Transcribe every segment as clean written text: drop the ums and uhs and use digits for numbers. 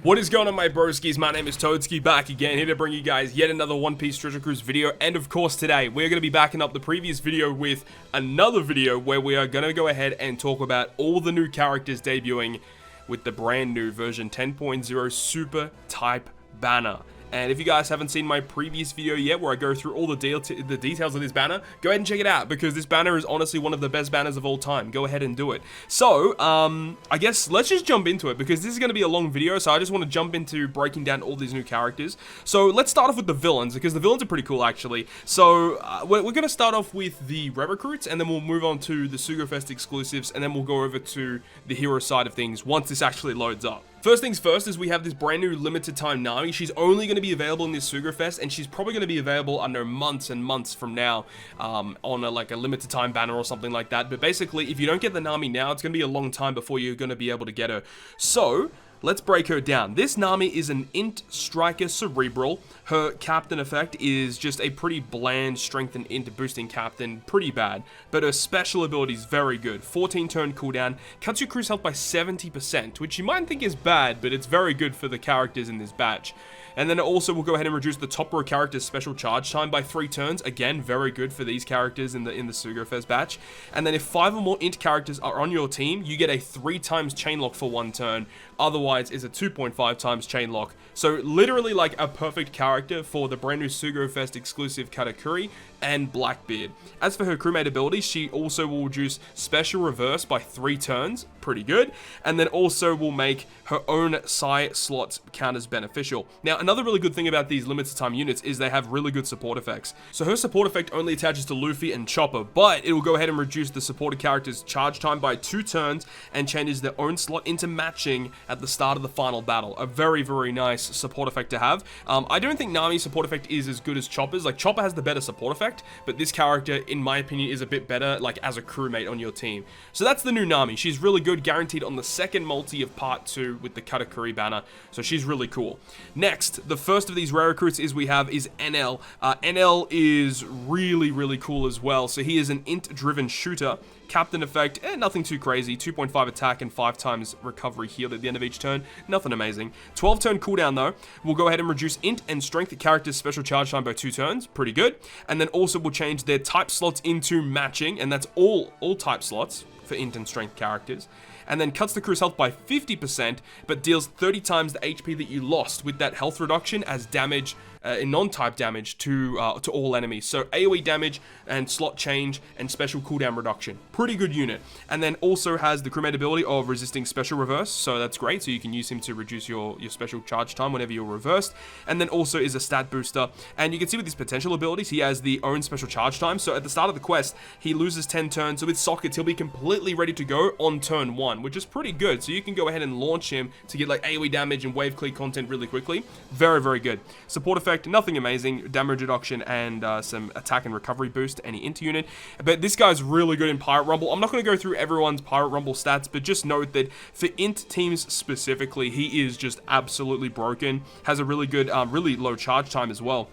What is going on, my broskiis? My name is Toadskii, back again, here to bring you guys yet another One Piece Treasure Cruise video. And of course today, we're going to be backing up the previous video with another video where we are going to go ahead and talk about all the new characters debuting with the brand new version 10.0 Super Type Banner. And if you guys haven't seen my previous video yet, where I go through all the details of this banner, go ahead and check it out, because this banner is honestly one of the best banners of all time. Go ahead and do it. So, I guess let's just jump into it, because this is going to be a long video, so I just want to jump into breaking down all these new characters. So, let's start off with the villains, because the villains are pretty cool, actually. So, we're going to start off with the recruits, and then we'll move on to the Sugofest exclusives, and then we'll go over to the hero side of things once this actually loads up. First things first is we have this brand new limited time Nami. She's only going to be available in this Sugofest, and she's probably going to be available under months and months from now on like a limited time banner or something like that. But basically, if you don't get the Nami now, it's going to be a long time before you're going to be able to get her. So, let's break her down. This Nami is an Int Striker Cerebral. Her captain effect is just a pretty bland strength and int boosting captain, pretty bad. But her special ability is very good. 14 turn cooldown, cuts your crew's health by 70%, which you might think is bad, but it's very good for the characters in this batch. And then it also will go ahead and reduce the top row character's special charge time by 3 turns. Again, very good for these characters in the Sugofest batch. And then if 5 or more int characters are on your team, you get a 3 times chain lock for 1 turn. Otherwise, is a 2.5 times chain lock. So literally like a perfect character for the brand new Sugofest exclusive Katakuri and Blackbeard. As for her crewmate ability, she also will reduce special reverse by 3 turns, pretty good, and then also will make her own psi slots counters beneficial. Now, another really good thing about these limited time units is they have really good support effects. So her support effect only attaches to Luffy and Chopper, but it will go ahead and reduce the supported character's charge time by 2 turns and changes their own slot into matching at the start of the final battle. A very, very nice support effect to have. I don't think Nami's support effect is as good as Chopper's. Like, Chopper has the better support effect, but this character, in my opinion, is a bit better, like, as a crewmate on your team. So that's the new Nami. She's really good, guaranteed on the second multi of Part 2 with the Katakuri banner, so she's really cool. Next, the first of these rare recruits is Enel. Enel is really, really cool as well. So he is an int-driven shooter. Captain effect, nothing too crazy. 2.5 attack and 5 times recovery healed at the end of each turn. Nothing amazing. 12 turn cooldown though. We'll go ahead and reduce int and strength characters' special charge time by 2 turns. Pretty good. And then also we'll change their type slots into matching, and that's all type slots for int and strength characters. And then cuts the crew's health by 50%, but deals 30 times the HP that you lost with that health reduction as damage, in non-type damage to all enemies. So AoE damage and slot change and special cooldown reduction. Pretty good unit. And then also has the crewmate ability of resisting special reverse, so that's great. So you can use him to reduce your special charge time whenever you're reversed. And then also is a stat booster. And you can see with his potential abilities, he has the own special charge time. So at the start of the quest, he loses 10 turns. So with sockets, he'll be completely ready to go on turn 1, which is pretty good. So you can go ahead and launch him to get like AoE damage and wave clear content really quickly. Very, very good. Support effect, nothing amazing. Damage reduction and some attack and recovery boost to any int unit. But this guy's really good in Pirate Rumble. I'm not going to go through everyone's Pirate Rumble stats, but just note that for int teams specifically, he is just absolutely broken. Has a really good, really low charge time as well.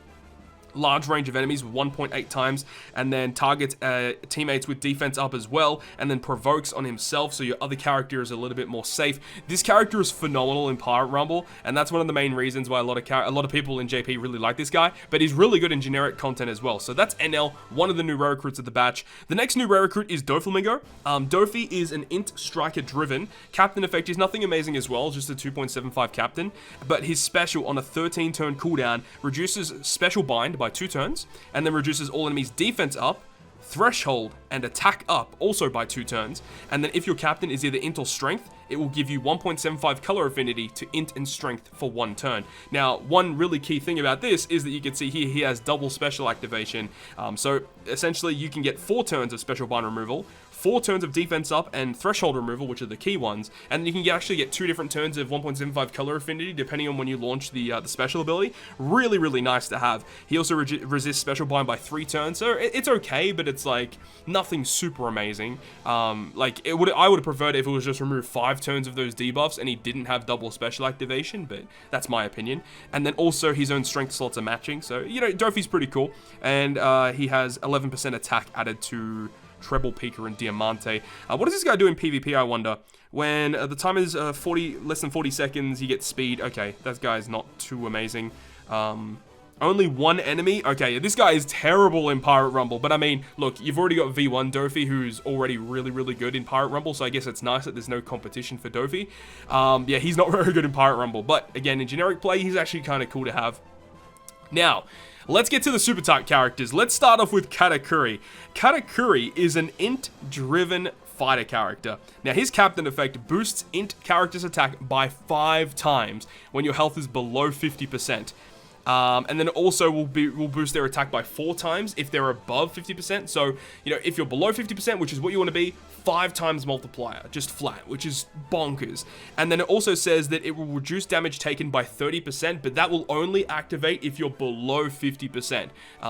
Large range of enemies with 1.8 times, and then targets teammates with defense up as well, and then provokes on himself, so your other character is a little bit more safe. This character is phenomenal in Pirate Rumble, and that's one of the main reasons why a lot of people in JP really like this guy, but he's really good in generic content as well. So that's Enel, one of the new rare recruits of the batch. The next new rare recruit is Doflamingo. Dofi is an int striker driven. Captain effect is nothing amazing as well, just a 2.75 captain, but his special on a 13 turn cooldown reduces special bind by 2 turns, and then reduces all enemies' defense up, threshold, and attack up also by 2 turns. And then if your captain is either int or strength, it will give you 1.75 color affinity to int and strength for 1 turn. Now, one really key thing about this is that you can see here he has double special activation. So essentially you can get 4 turns of special bind removal, 4 turns of defense up, and threshold removal, which are the key ones. And you can actually get 2 different turns of 1.75 color affinity depending on when you launch the special ability. Really, really nice to have. He also resists special bind by 3 turns, so it's okay, but it's like nothing super amazing. Like I would have preferred if it was just remove 5 turns of those debuffs and he didn't have double special activation, but that's my opinion. And then also his own strength slots are matching, so you know, Dofi's pretty cool. And he has 11% attack added to Treble Peaker, and Diamante. What does this guy do in PvP, I wonder? When the time is less than 40 seconds, you get speed. Okay, that guy's not too amazing. Only one enemy? Okay, this guy is terrible in Pirate Rumble, but I mean, look, you've already got V1 Dofi, who's already really, really good in Pirate Rumble, so I guess it's nice that there's no competition for Dofi. Yeah, he's not very good in Pirate Rumble, but again, in generic play, he's actually kind of cool to have. Now, let's get to the super type characters. Let's start off with Katakuri. Katakuri is an int-driven fighter character. Now, his captain effect boosts int character's attack by 5 times when your health is below 50%. And then it also will boost their attack by 4 times if they're above 50%. So, you know, if you're below 50%, which is what you want to be, 5 times multiplier, just flat, which is bonkers. And then it also says that it will reduce damage taken by 30%, but that will only activate if you're below 50%.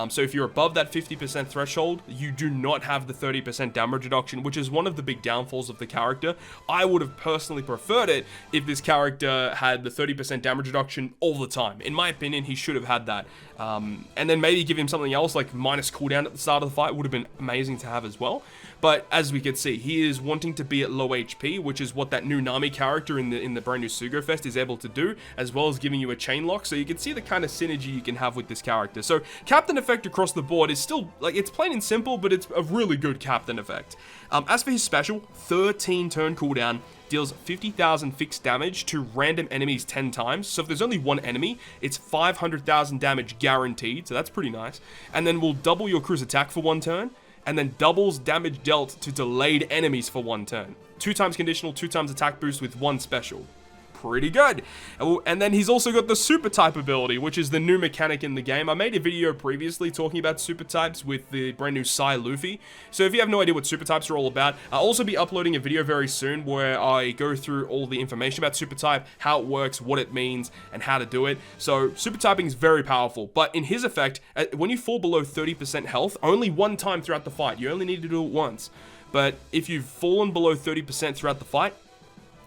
So if you're above that 50% threshold, you do not have the 30% damage reduction, which is one of the big downfalls of the character. I would have personally preferred it if this character had the 30% damage reduction all the time. In my opinion, he should have had that. And then maybe give him something else like minus cooldown at the start of the fight would have been amazing to have as well. But as we can see, he is wanting to be at low HP, which is what that new Nami character in the brand new Sugo Fest is able to do, as well as giving you a chain lock. So you can see the kind of synergy you can have with this character. So captain effect across the board is still, like, it's plain and simple, but it's a really good captain effect. As for his special, 13 turn cooldown, deals 50,000 fixed damage to random enemies 10 times. So if there's only one enemy, it's 500,000 damage guaranteed. So that's pretty nice. And then will double your crew's attack for 1 turn. And then doubles damage dealt to delayed enemies for 1 turn. 2 times conditional, 2 times attack boost with 1 special. Pretty good. And then he's also got the super type ability, which is the new mechanic in the game. I made a video previously talking about super types with the brand new Psy Luffy. So if you have no idea what super types are all about, I'll also be uploading a video very soon where I go through all the information about super type, how it works, what it means, and how to do it. So super typing is very powerful, but in his effect, when you fall below 30% health, only 1 time throughout the fight, you only need to do it once. But if you've fallen below 30% throughout the fight,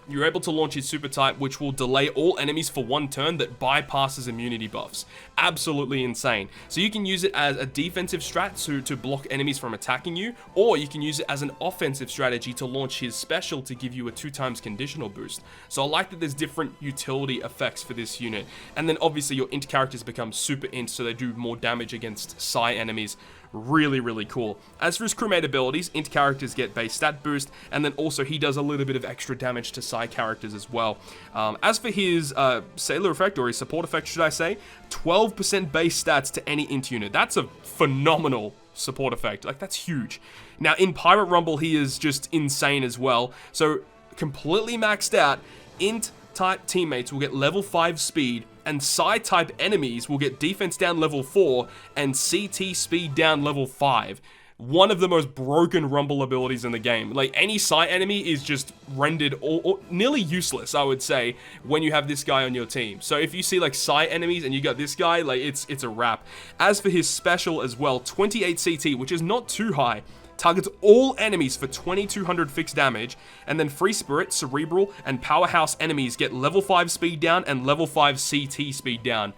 you're able to launch his super type, which will delay all enemies for 1 turn that bypasses immunity buffs. Absolutely insane. So you can use it as a defensive strat to block enemies from attacking you, or you can use it as an offensive strategy to launch his special to give you a 2 times conditional boost. So I like that there's different utility effects for this unit. And then obviously your int characters become super int, so they do more damage against Psy enemies. Really, really cool. As for his crewmate abilities, int characters get base stat boost, and then also he does a little bit of extra damage to Psy characters as well. As for his sailor effect, or his support effect should I say, 12% base stats to any int unit. That's a phenomenal support effect. Like, that's huge. Now in Pirate Rumble, he is just insane as well. So completely maxed out, int type teammates will get level 5 speed, and Psy type enemies will get defense down level 4 and CT speed down level 5. One of the most broken Rumble abilities in the game. Like, any Psy enemy is just rendered or nearly useless, I would say, when you have this guy on your team. So if you see like Psy enemies and you got this guy, like, it's a wrap. As for his special as well, 28 CT, which is not too high, targets all enemies for 2200 fixed damage, and then Free Spirit, Cerebral, and Powerhouse enemies get level 5 speed down and level 5 CT speed down.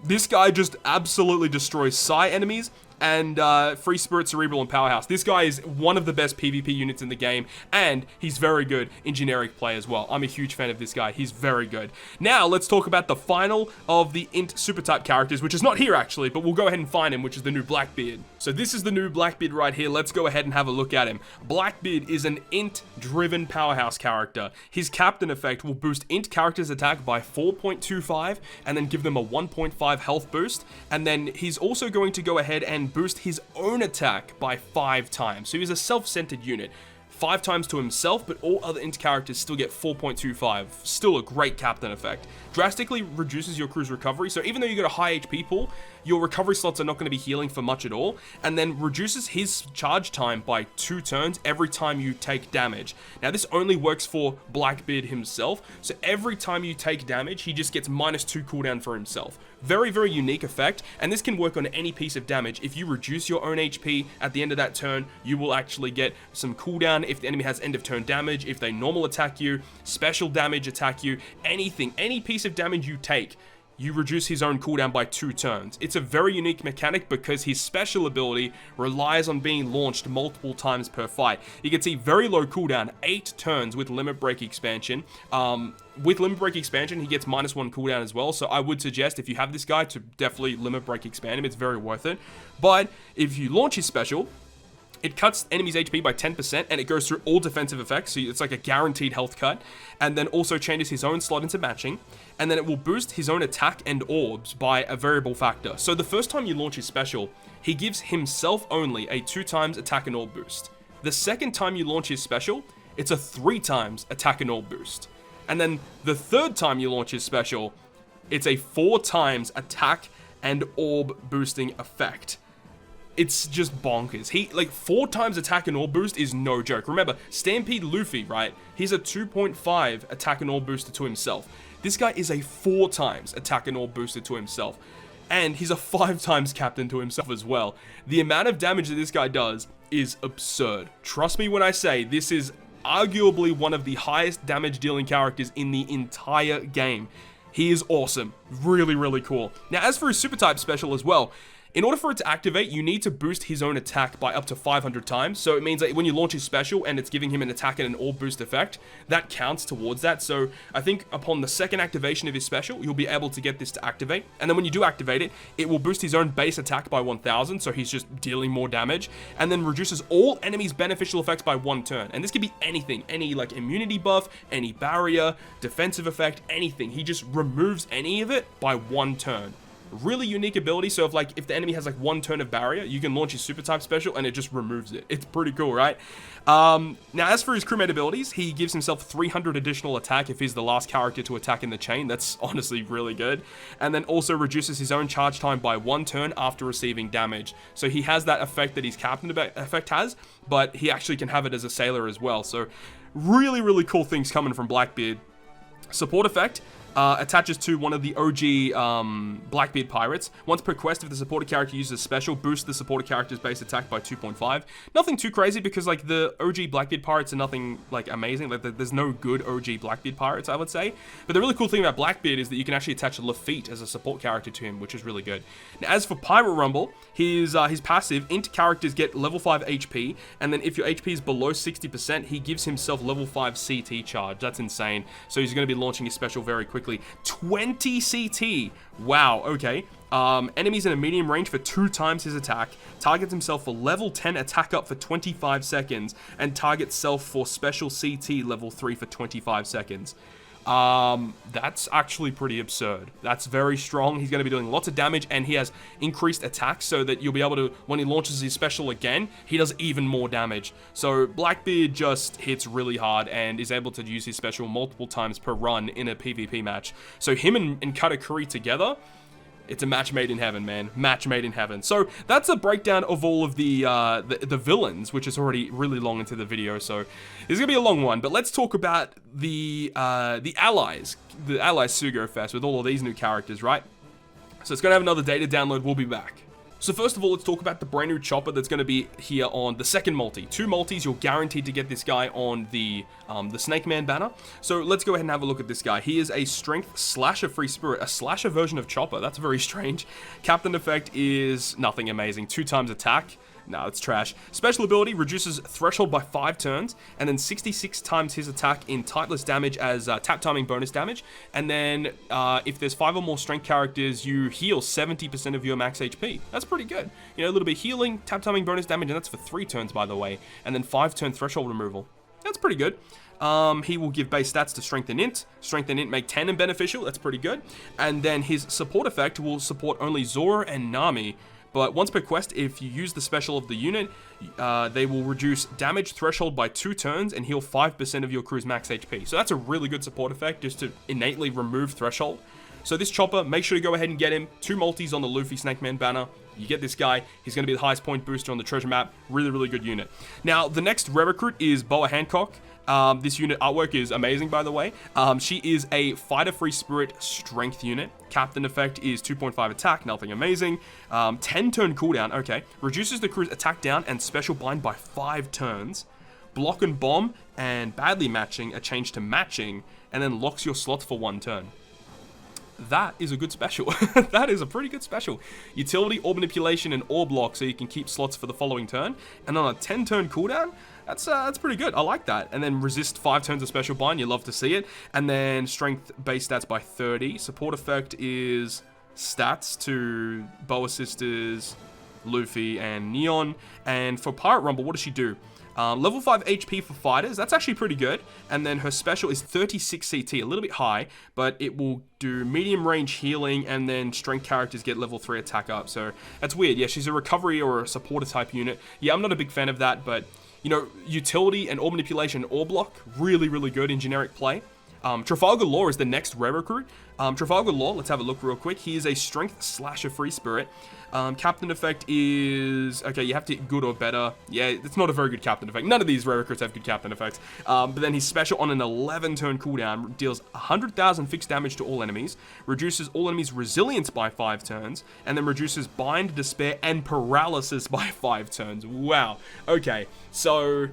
This guy just absolutely destroys Psy enemies and Free Spirit, Cerebral, and Powerhouse. This guy is one of the best PvP units in the game, and he's very good in generic play as well. I'm a huge fan of this guy. He's very good. Now, let's talk about the final of the int super type characters, which is not here actually, but we'll go ahead and find him, which is the new Blackbeard. So this is the new Blackbeard right here. Let's go ahead and have a look at him. Blackbeard is an int-driven powerhouse character. His captain effect will boost int characters' attack by 4.25, and then give them a 1.5 health boost, and then he's also going to go ahead and boost his own attack by 5 times. So he's a self-centered unit. 5 times to himself, but all other int characters still get 4.25. Still a great captain effect. Drastically reduces your crew's recovery, so even though you got a high HP pool, your recovery slots are not going to be healing for much at all, and then reduces his charge time by 2 turns every time you take damage. Now this only works for Blackbeard himself, so every time you take damage, he just gets -2 cooldown for himself. Very, very unique effect, and this can work on any piece of damage. If you reduce your own HP at the end of that turn, you will actually get some cooldown if the enemy has end of turn damage, if they normal attack you, special damage attack you, anything, any piece of damage you take, you reduce his own cooldown by 2 turns. It's a very unique mechanic because his special ability relies on being launched multiple times per fight. You can see very low cooldown, 8 turns with Limit Break expansion. With Limit Break expansion, he gets -1 cooldown as well, so I would suggest if you have this guy to definitely Limit Break expand him. It's very worth it. But if you launch his special, it cuts enemies' HP by 10%, and it goes through all defensive effects, so it's like a guaranteed health cut, and then also changes his own slot into matching, and then it will boost his own attack and orbs by a variable factor. So the first time you launch his special, he gives himself only a 2 times attack and orb boost. The second time you launch his special, it's a 3 times attack and orb boost. And then the third time you launch his special, it's a 4 times attack and orb boosting effect. It's just bonkers. He, like, 4 times attack and orb boost is no joke. Remember, Stampede Luffy, right? He's a 2.5 attack and orb booster to himself. This guy is a 4 times attack and orb booster to himself. And he's a 5 times captain to himself as well. The amount of damage that this guy does is absurd. Trust me when I say this is arguably one of the highest damage dealing characters in the entire game. He is awesome. Really, really cool. Now, as for his super type special as well, in order for it to activate, you need to boost his own attack by up to 500 times. So it means that when you launch his special and it's giving him an attack and an orb boost effect, that counts towards that. So I think upon the second activation of his special, you'll be able to get this to activate. And then when you do activate it, it will boost his own base attack by 1000. So he's just dealing more damage, and then reduces all enemies' beneficial effects by 1 turn. And this could be anything, any like immunity buff, any barrier, defensive effect, anything. He just removes any of it by 1 turn. Really unique ability. So if the enemy has like 1 turn of barrier, you can launch his super type special and it just removes it. It's pretty cool, right? Now, as for his crewmate abilities, he gives himself 300 additional attack if he's the last character to attack in the chain. That's honestly really good. And then also reduces his own charge time by 1 turn after receiving damage. So he has that effect that his captain effect has, but he actually can have it as a sailor as well. So really, really cool things coming from Blackbeard. Support effect. Attaches to one of the OG Blackbeard pirates. Once per quest, if the supported character uses a special, boost the supported character's base attack by 2.5. Nothing too crazy because like the OG Blackbeard pirates are nothing like amazing. Like there's no good OG Blackbeard pirates, I would say. But the really cool thing about Blackbeard is that you can actually attach Lafitte as a support character to him, which is really good. Now, as for Pirate Rumble, his passive, int characters get level 5 HP, and then if your HP is below 60%, he gives himself level 5 CT charge. That's insane. So he's going to be launching his special very quickly. 20 CT. Wow, okay. Enemies in a medium range for 2 times his attack. Targets himself for level 10 attack up for 25 seconds. And targets self for special CT level 3 for 25 seconds. That's actually pretty absurd. That's very strong. He's going to be doing lots of damage, and he has increased attack so that you'll be able to, when he launches his special again, he does even more damage. So Blackbeard just hits really hard and is able to use his special multiple times per run in a PvP match. So him and Katakuri together, it's a match made in heaven, man. Match made in heaven. So that's a breakdown of all of the villains, which is already really long into the video. So this is gonna be a long one. But let's talk about the allies, Sugo Fest with all of these new characters, right? So it's gonna have another data download. We'll be back. So first of all, let's talk about the brand new chopper that's going to be here on the second multi. 2 multis, you're guaranteed to get this guy on the Snakeman banner. So let's go ahead and have a look at this guy. He is a strength slasher free spirit, a slasher version of chopper. That's very strange. Captain effect is nothing amazing. 2 times attack. No, it's trash. Special ability reduces threshold by 5 turns, and then 66 times his attack in typeless damage as tap timing bonus damage. And then if there's 5 or more strength characters, you heal 70% of your max HP. That's pretty good. You know, a little bit of healing, tap timing bonus damage, and that's for 3 turns, by the way. And then 5-turn threshold removal. That's pretty good. He will give base stats to Strength and Int. Strength and Int make 10 and beneficial. That's pretty good. And then his support effect will support only Zoro and Nami. But once per quest, if you use the special of the unit, they will reduce damage threshold by 2 turns and heal 5% of your crew's max HP. So that's a really good support effect just to innately remove threshold. So this chopper, make sure to go ahead and get him. 2 multis on the Luffy Snakeman banner. You get this guy. He's going to be the highest point booster on the treasure map. Really, really good unit. Now, the next rare recruit is Boa Hancock. This unit artwork is amazing, by the way. She is a fighter free spirit strength unit. Captain effect is 2.5 attack, nothing amazing. 10 turn cooldown, okay. Reduces the crew's attack down and special bind by 5 turns. Block and bomb and badly matching are changed to matching, and then locks your slots for 1 turn. that is a good special. That is a pretty good special. Utility, Orb Manipulation, and Orb Lock, so you can keep slots for the following turn. And on a 10-turn cooldown, that's pretty good. I like that. And then resist 5 turns of Special Bind. You love to see it. And then strength base stats by 30. Support effect is stats to Boa Sisters, Luffy, and Neon. And for Pirate Rumble, what does she do? Level 5 HP for fighters, that's actually pretty good. And then her special is 36 CT, a little bit high, but it will do medium range healing, and then strength characters get level 3 attack up. So that's weird. Yeah, she's a recovery or a supporter type unit. Yeah, I'm not a big fan of that, but you know, utility and Orb Manipulation, Orb Lock, really, really good in generic play. Trafalgar Law is the next rare recruit. Trafalgar Law, let's have a look real quick. He is a strength slash a free spirit. Captain effect is, okay, you have to hit good or better. Yeah, it's not a very good captain effect. None of these rare recruits have good captain effects. But then he's special on an 11-turn cooldown, deals 100,000 fixed damage to all enemies, reduces all enemies' resilience by 5 turns, and then reduces bind, despair, and paralysis by 5 turns. Wow. Okay, so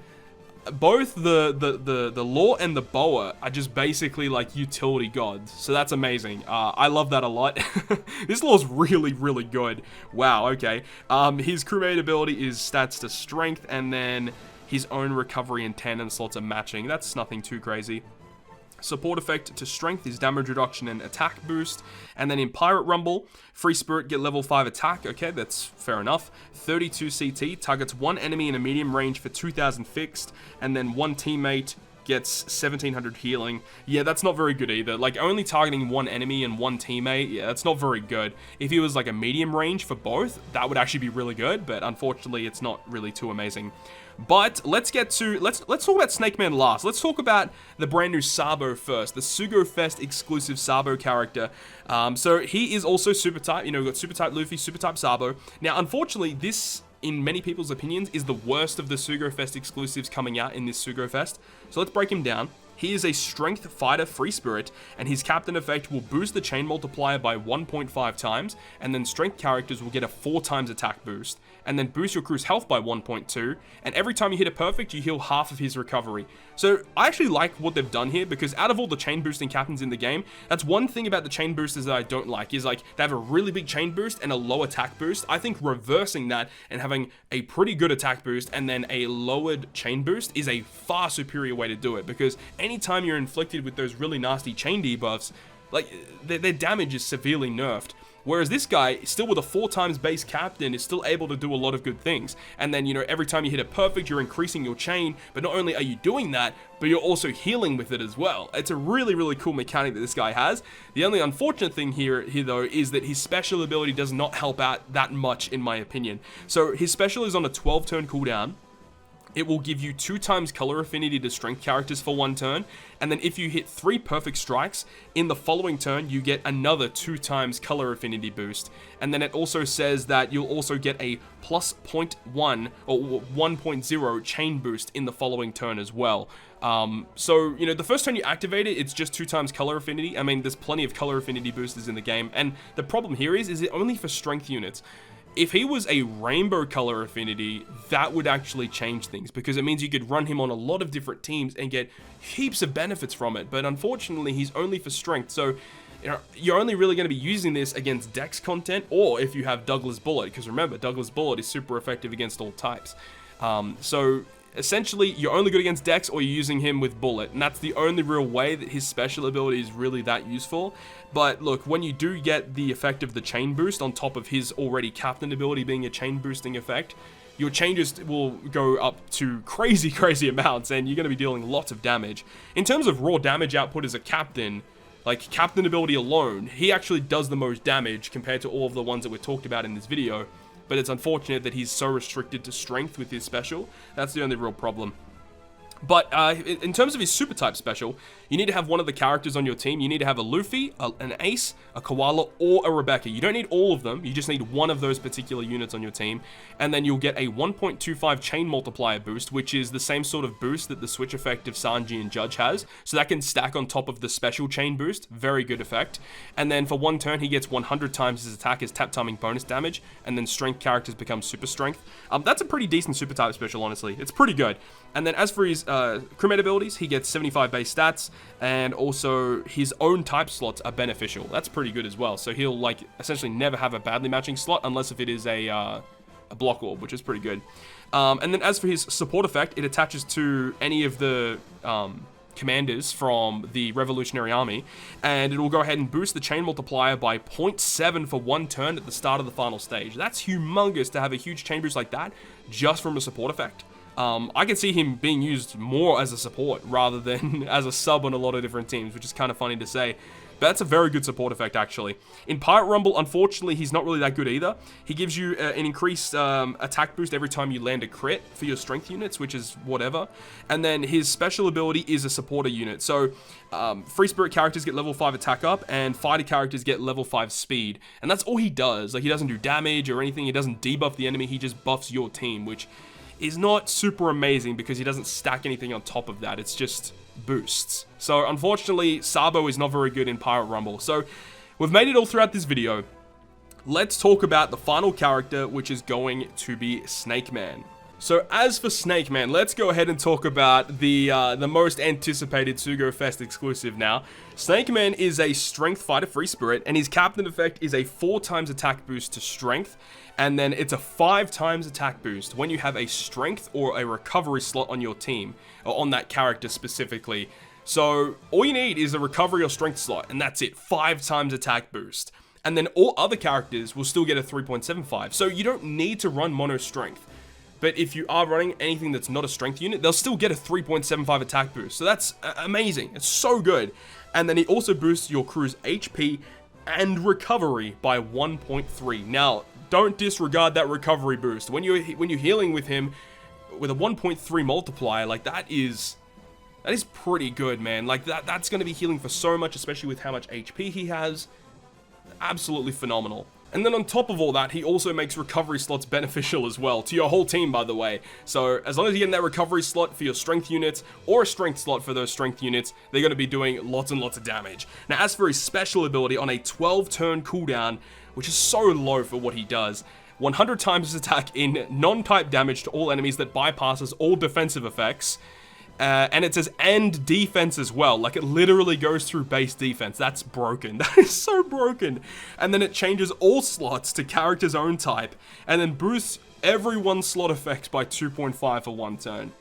both the Law and the Boa are just basically like utility gods, so that's amazing. I love that a lot. This Law's really, really good. Wow, okay. His crewmate ability is stats to strength, and then his own recovery and tandem slots are matching. That's nothing too crazy. Support effect to strength is damage reduction and attack boost. And then in Pirate Rumble, Free Spirit get level 5 attack. Okay, that's fair enough. 32 CT, targets 1 enemy in a medium range for 2,000 fixed. And then 1 teammate gets 1,700 healing. Yeah, that's not very good either. Like, only targeting 1 enemy and 1 teammate, yeah, that's not very good. If he was like a medium range for both, that would actually be really good. But unfortunately, it's not really too amazing. But let's get to, let's talk about Snakeman last. Let's talk about the brand new Sabo first, the Sugo Fest exclusive Sabo character. So he is also super type, you know, we've got super type Luffy, super type Sabo. Now, unfortunately, this, in many people's opinions, is the worst of the Sugo Fest exclusives coming out in this Sugo Fest. So let's break him down. He is a strength fighter free spirit, and his captain effect will boost the chain multiplier by 1.5 times, and then strength characters will get a 4 times attack boost, and then boost your crew's health by 1.2, and every time you hit a perfect, you heal half of his recovery. So I actually like what they've done here, because out of all the chain boosting captains in the game, that's one thing about the chain boosters that I don't like, is like, they have a really big chain boost and a low attack boost. I think reversing that and having a pretty good attack boost and then a lowered chain boost is a far superior way to do it, because anytime you're inflicted with those really nasty chain debuffs, like, their damage is severely nerfed. Whereas this guy, still with a 4 times base captain, is still able to do a lot of good things. And then, you know, every time you hit a perfect, you're increasing your chain, but not only are you doing that, but you're also healing with it as well. It's a really, really cool mechanic that this guy has. The only unfortunate thing here though, is that his special ability does not help out that much, in my opinion. So his special is on a 12-turn cooldown. It will give you 2 times color affinity to strength characters for 1 turn, and then if you hit 3 perfect strikes, in the following turn, you get another 2 times color affinity boost. And then it also says that you'll also get a plus 0.1 or 1.0 chain boost in the following turn as well. So, you know, the first time you activate it, it's just 2 times color affinity. I mean, there's plenty of color affinity boosters in the game, and the problem here is it only for strength units. If he was a rainbow color affinity, that would actually change things, because it means you could run him on a lot of different teams and get heaps of benefits from it. But unfortunately, he's only for strength. So, you know, you're only really going to be using this against Dex content, or if you have Douglas Bullet, because remember, Douglas Bullet is super effective against all types. So essentially, you're only good against Dex, or you're using him with Bullet, and that's the only real way that his special ability is really that useful. But look, when you do get the effect of the chain boost on top of his already captain ability being a chain boosting effect, your changes will go up to crazy, crazy amounts, and you're going to be dealing lots of damage. In terms of raw damage output as a captain, like captain ability alone, he actually does the most damage compared to all of the ones that we talked about in this video. But it's unfortunate that he's so restricted to strength with his special. That's the only real problem. But in terms of his super type special, you need to have one of the characters on your team. You need to have a Luffy, an Ace, a Koala, or a Rebecca. You don't need all of them. You just need one of those particular units on your team. And then you'll get a 1.25 chain multiplier boost, which is the same sort of boost that the switch effect of Sanji and Judge has. So that can stack on top of the special chain boost. Very good effect. And then for 1 turn, he gets 100 times his attack as tap timing bonus damage. And then strength characters become super strength. That's a pretty decent super type special, honestly. It's pretty good. And then as for his crewmate abilities, he gets 75 base stats, and also his own type slots are beneficial. That's pretty good as well. So he'll like essentially never have a badly matching slot unless if it is a block orb, which is pretty good. And then as for his support effect, it attaches to any of the commanders from the Revolutionary Army, and it will go ahead and boost the chain multiplier by 0.7 for 1 turn at the start of the final stage. That's humongous to have a huge chain boost like that just from a support effect. I can see him being used more as a support rather than as a sub on a lot of different teams, which is kind of funny to say. But that's a very good support effect, actually. In Pirate Rumble, unfortunately, he's not really that good either. He gives you an increased attack boost every time you land a crit for your strength units, which is whatever. And then his special ability is a supporter unit. So Free Spirit characters get level 5 attack up, and fighter characters get level 5 speed. And that's all he does. Like, he doesn't do damage or anything. He doesn't debuff the enemy. He just buffs your team, which is not super amazing because he doesn't stack anything on top of that. It's just boosts. So unfortunately, Sabo is not very good in Pirate Rumble. So we've made it all throughout this video. Let's talk about the final character, which is going to be Snakeman. So as for Snakeman, let's go ahead and talk about the most anticipated Sugo Fest exclusive now. Snakeman is a strength fighter free spirit, and his captain effect is a 4 times attack boost to strength, and then it's a 5 times attack boost when you have a strength or a recovery slot on your team, or on that character specifically. So all you need is a recovery or strength slot, and that's it, 5 times attack boost. And then all other characters will still get a 3.75, so you don't need to run mono strength. But if you are running anything that's not a strength unit, they'll still get a 3.75 attack boost. So that's amazing. It's so good. And then it also boosts your crew's HP and recovery by 1.3. Now, don't disregard that recovery boost. When you're healing with him with a 1.3 multiplier, like that is pretty good, man. Like that's going to be healing for so much, especially with how much HP he has. Absolutely phenomenal. And then on top of all that, he also makes recovery slots beneficial as well, to your whole team, by the way. So as long as you're getting that recovery slot for your strength units, or a strength slot for those strength units, they're going to be doing lots and lots of damage. Now, as for his special ability on a 12-turn cooldown, which is so low for what he does, 100 times his attack in non-type damage to all enemies that bypasses all defensive effects. And it says end defense as well. Like, it literally goes through base defense. That's broken. That is so broken. And then it changes all slots to character's own type, and then boosts everyone's slot effects by 2.5 for 1 turn.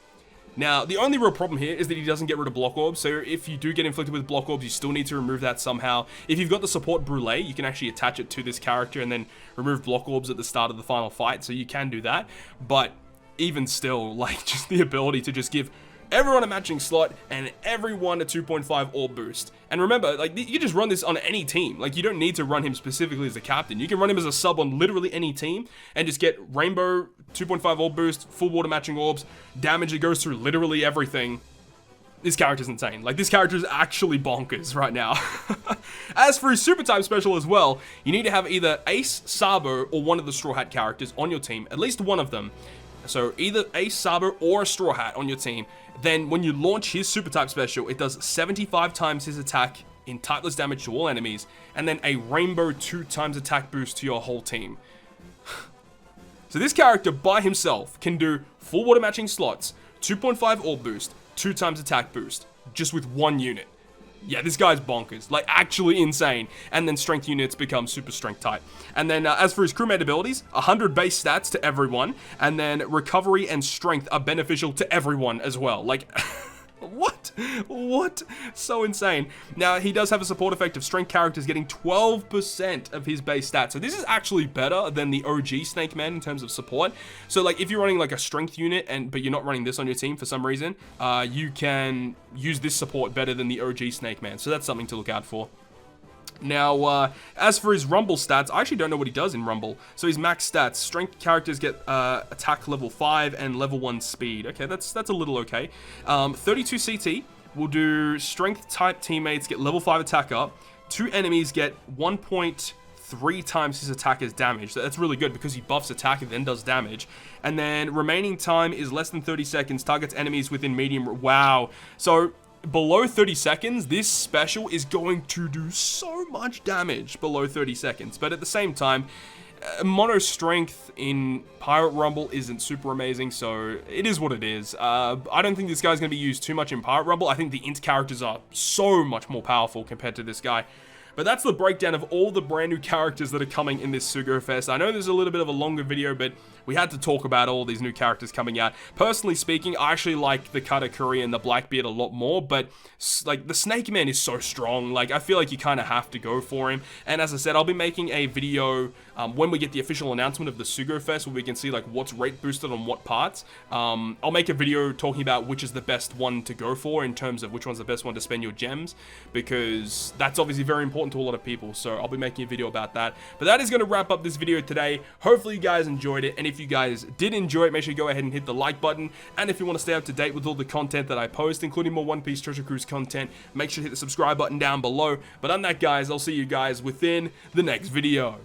Now, the only real problem here is that he doesn't get rid of block orbs, so if you do get inflicted with block orbs, you still need to remove that somehow. If you've got the support Brûlée, you can actually attach it to this character and then remove block orbs at the start of the final fight, so you can do that. But even still, like, just the ability to just give everyone a matching slot and everyone a 2.5 orb boost. And remember, like, you can just run this on any team. Like, you don't need to run him specifically as a captain. You can run him as a sub on literally any team and just get rainbow 2.5 orb boost, full water matching orbs, damage that goes through literally everything. This character's insane. Like, this character is actually bonkers right now. As for his super type special as well, you need to have either Ace, Sabo, or one of the Straw Hat characters on your team, at least one of them. So either Ace, Sabo, or a Straw Hat on your team. Then when you launch his super type special, it does 75 times his attack in typeless damage to all enemies, and then a rainbow 2 times attack boost to your whole team. So this character by himself can do full water matching slots, 2.5 orb boost, 2 times attack boost, just with 1 unit. Yeah, this guy's bonkers, like actually insane. And then strength units become super strength type. And then as for his crewmate abilities, 100 base stats to everyone, and then recovery and strength are beneficial to everyone as well. Like, what? So insane. Now, he does have a support effect of strength characters getting 12% of his base stats. So this is actually better than the OG Snakeman in terms of support. So like, if you're running like a strength unit but you're not running this on your team for some reason, you can use this support better than the OG Snakeman. So that's something to look out for. Now, as for his Rumble stats, I actually don't know what he does in Rumble. So his max stats, strength characters get attack level 5 and level 1 speed. Okay, that's a little okay. 32 CT will do strength type teammates get level 5 attack up. 2 enemies get 1.3 times his attack as damage. That's really good because he buffs attack and then does damage. And then remaining time is less than 30 seconds. Targets enemies within medium. Wow. So below 30 seconds, this special is going to do so much damage below 30 seconds. But at the same time, mono strength in Pirate Rumble isn't super amazing, so it is what it is. I don't think this guy's going to be used too much in Pirate Rumble. I think the int characters are so much more powerful compared to this guy. But that's the breakdown of all the brand new characters that are coming in this Sugo Fest. I know there's a little bit of a longer video, but we had to talk about all these new characters coming out. Personally speaking, I actually like the Katakuri and the Blackbeard a lot more, but like the Snakeman is so strong. Like, I feel like you kind of have to go for him. And as I said, I'll be making a video when we get the official announcement of the Sugo Fest, where we can see like what's rate boosted on what parts. I'll make a video talking about which is the best one to go for in terms of which one's the best one to spend your gems, because that's obviously very important to a lot of people, so I'll be making a video about that. But that is going to wrap up this video today. Hopefully you guys enjoyed it, and if you guys did enjoy it, make sure you go ahead and hit the like button. And if you want to stay up to date with all the content that I post, including more One Piece Treasure Cruise content, make sure to hit the subscribe button down below. But on that, guys, I'll see you guys within the next video.